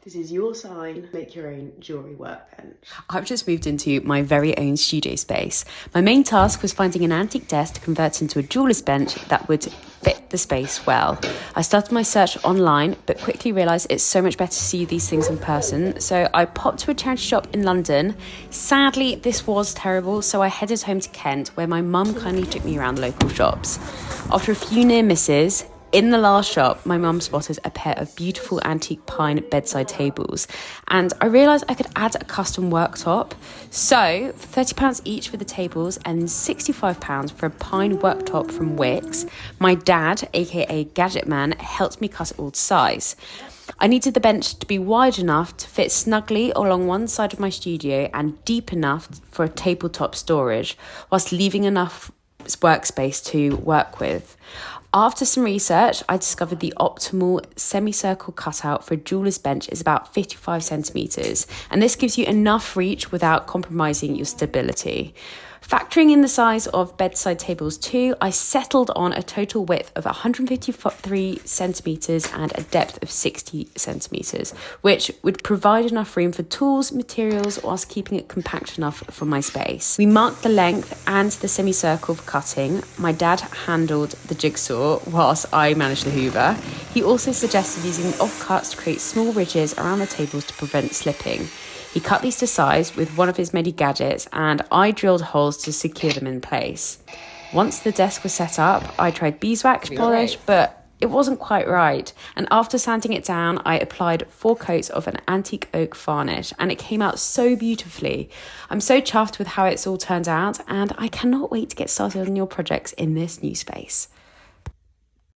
This is your sign. Make your own jewellery workbench. I've just moved into my very own studio space. My main task was finding an antique desk to convert into a jeweller's bench that would fit the space well. I started my search online, but quickly realised it's so much better to see these things in person. So I popped to a charity shop in London. Sadly, this was terrible, so I headed home to Kent, where my mum kindly took me around the local shops. After a few near misses, in the last shop, my mum spotted a pair of beautiful antique pine bedside tables, and I realised I could add a custom worktop. So, for £30 each for the tables and £65 for a pine worktop from Wix, my dad, aka Gadget Man, helped me cut it all to size. I needed the bench to be wide enough to fit snugly along one side of my studio and deep enough for a tabletop storage, whilst leaving enough workspace to work with. After some research, I discovered the optimal semicircle cutout for a jeweller's bench is about 55 centimetres, and this gives you enough reach without compromising your stability. Factoring in the size of bedside tables too, I settled on a total width of 153 centimetres and a depth of 60 centimetres, which would provide enough room for tools, materials, whilst keeping it compact enough for my space. We marked the length and the semicircle for cutting. My dad handled the jigsaw whilst I managed the hoover. He also suggested using offcuts to create small ridges around the tables to prevent slipping. He cut these to size with one of his many gadgets, and I drilled holes to secure them in place. Once the desk was set up, I tried beeswax polish, but it wasn't quite right. And after sanding it down, I applied 4 coats of an antique oak varnish, and it came out so beautifully. I'm so chuffed with how it's all turned out, and I cannot wait to get started on your projects in this new space.